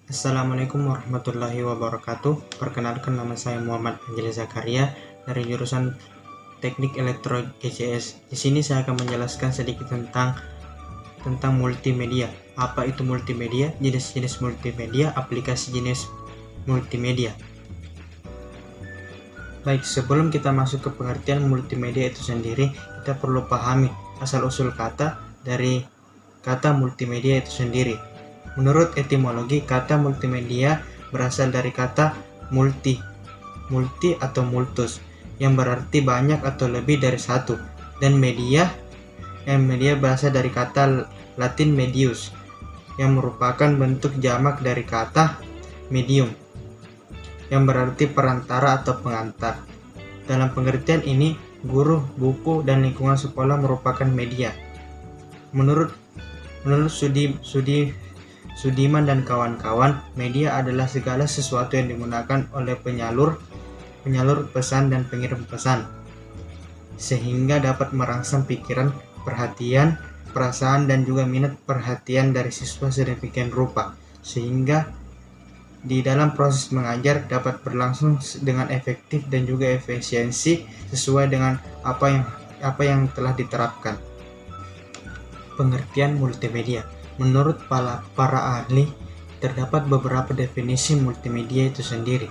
Assalamualaikum warahmatullahi wabarakatuh. Perkenalkan, nama saya Muhammad Anjali Zakaria dari jurusan Teknik Elektro GCS. Di sini saya akan menjelaskan sedikit tentang multimedia. Apa itu multimedia? Jenis-jenis multimedia, aplikasi jenis multimedia. Baik, sebelum kita masuk ke pengertian multimedia itu sendiri, kita perlu pahami asal-usul kata dari kata multimedia itu sendiri. Menurut etimologi, kata multimedia berasal dari kata multi atau multus, yang berarti banyak atau lebih dari satu, dan media berasal dari kata Latin medius, yang merupakan bentuk jamak dari kata medium, yang berarti perantara atau pengantar. Dalam pengertian ini, guru, buku, dan lingkungan sekolah merupakan media. Menurut Sudiman dan kawan-kawan, media adalah segala sesuatu yang digunakan oleh penyalur pesan dan pengirim pesan, sehingga dapat merangsang pikiran, perhatian, perasaan, dan juga minat perhatian dari siswa sedemikian rupa, sehingga di dalam proses mengajar dapat berlangsung dengan efektif dan juga efisiensi sesuai dengan apa yang telah diterapkan. Pengertian multimedia. Menurut para ahli, terdapat beberapa definisi multimedia itu sendiri.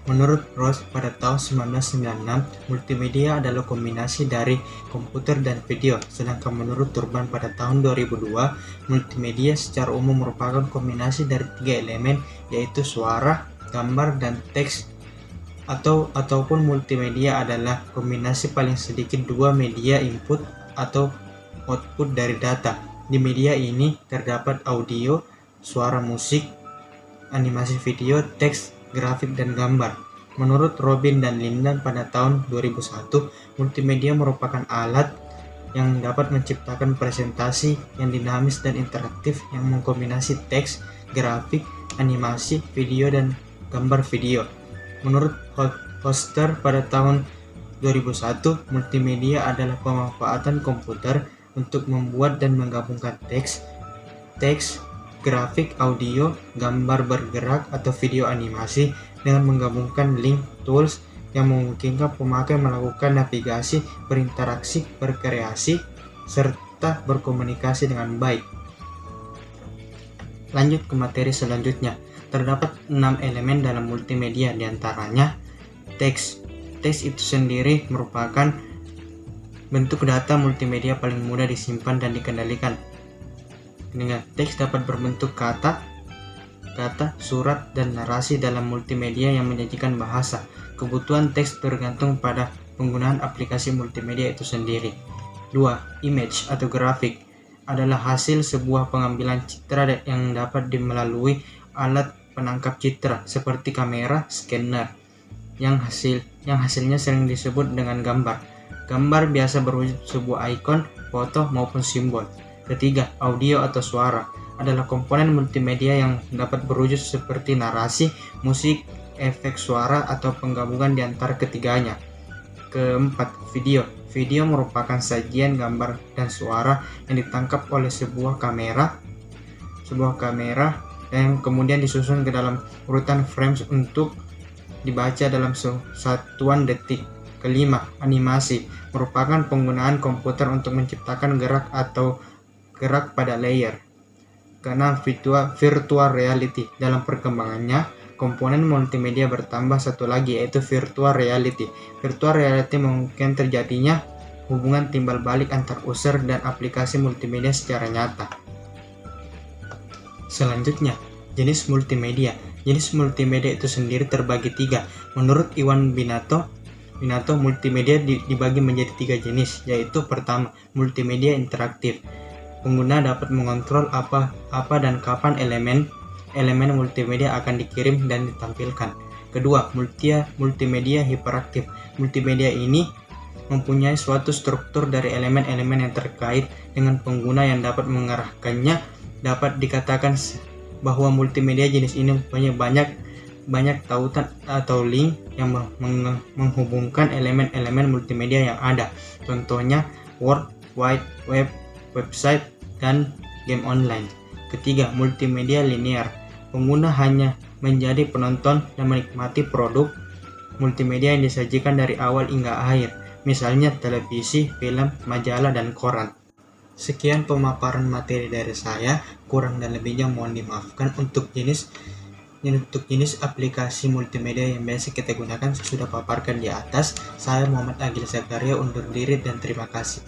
Menurut Ross pada tahun 1996, multimedia adalah kombinasi dari komputer dan video, sedangkan menurut Turban pada tahun 2002, multimedia secara umum merupakan kombinasi dari 3 elemen, yaitu suara, gambar, dan teks. Ataupun multimedia adalah kombinasi paling sedikit 2 media input atau output dari data. Di media ini terdapat audio, suara musik, animasi video, teks, grafik, dan gambar. Menurut Robin dan Lindan pada tahun 2001, multimedia merupakan alat yang dapat menciptakan presentasi yang dinamis dan interaktif yang mengkombinasi teks, grafik, animasi, video, dan gambar video. Menurut Foster pada tahun 2001, multimedia adalah pemanfaatan komputer untuk membuat dan menggabungkan teks, grafik, audio, gambar bergerak, atau video animasi dengan menggabungkan link tools yang memungkinkan pemakai melakukan navigasi, berinteraksi, berkreasi, serta berkomunikasi dengan baik. Lanjut ke materi selanjutnya. Terdapat 6 elemen dalam multimedia, diantaranya teks. Teks itu sendiri merupakan bentuk data multimedia paling mudah disimpan dan dikendalikan. Dengan teks dapat berbentuk kata, surat, dan narasi dalam multimedia yang menyajikan bahasa. Kebutuhan teks tergantung pada penggunaan aplikasi multimedia itu sendiri. 2. Image atau grafik adalah hasil sebuah pengambilan citra yang dapat melalui alat penangkap citra seperti kamera, scanner, yang hasilnya sering disebut dengan gambar. Gambar biasa berwujud sebuah ikon, foto, maupun simbol. Ketiga, audio atau suara adalah komponen multimedia yang dapat berwujud seperti narasi, musik, efek suara, atau penggabungan di antara ketiganya. Keempat, video. Video merupakan sajian gambar dan suara yang ditangkap oleh sebuah kamera yang kemudian disusun ke dalam urutan frames untuk dibaca dalam satuan detik. Kelima, animasi merupakan penggunaan komputer untuk menciptakan gerak pada layer. Keenam, virtual reality. Dalam perkembangannya, komponen multimedia bertambah satu lagi, yaitu virtual reality. Virtual reality memungkinkan terjadinya hubungan timbal balik antar user dan aplikasi multimedia secara nyata. Selanjutnya, jenis multimedia. Jenis multimedia itu sendiri terbagi 3. Menurut Iwan Binato, multimedia dibagi menjadi 3 jenis, yaitu pertama, multimedia interaktif. Pengguna dapat mengontrol apa dan kapan elemen multimedia akan dikirim dan ditampilkan. Kedua, multimedia hiperaktif. Multimedia ini mempunyai suatu struktur dari elemen-elemen yang terkait dengan pengguna yang dapat mengarahkannya. Dapat dikatakan bahwa multimedia jenis ini mempunyai banyak tautan atau link yang menghubungkan elemen-elemen multimedia yang ada. Contohnya World Wide Web, website, dan game online. Ketiga, multimedia linear Pengguna hanya menjadi penonton dan menikmati produk multimedia yang disajikan dari awal hingga akhir, misalnya televisi, film, majalah, dan koran. Sekian pemaparan materi dari saya, kurang dan lebihnya mohon dimaafkan. Untuk jenis aplikasi multimedia yang biasa kita gunakan saya sudah paparkan di atas. Saya Muhammad Agil Zakaria undur diri dan terima kasih.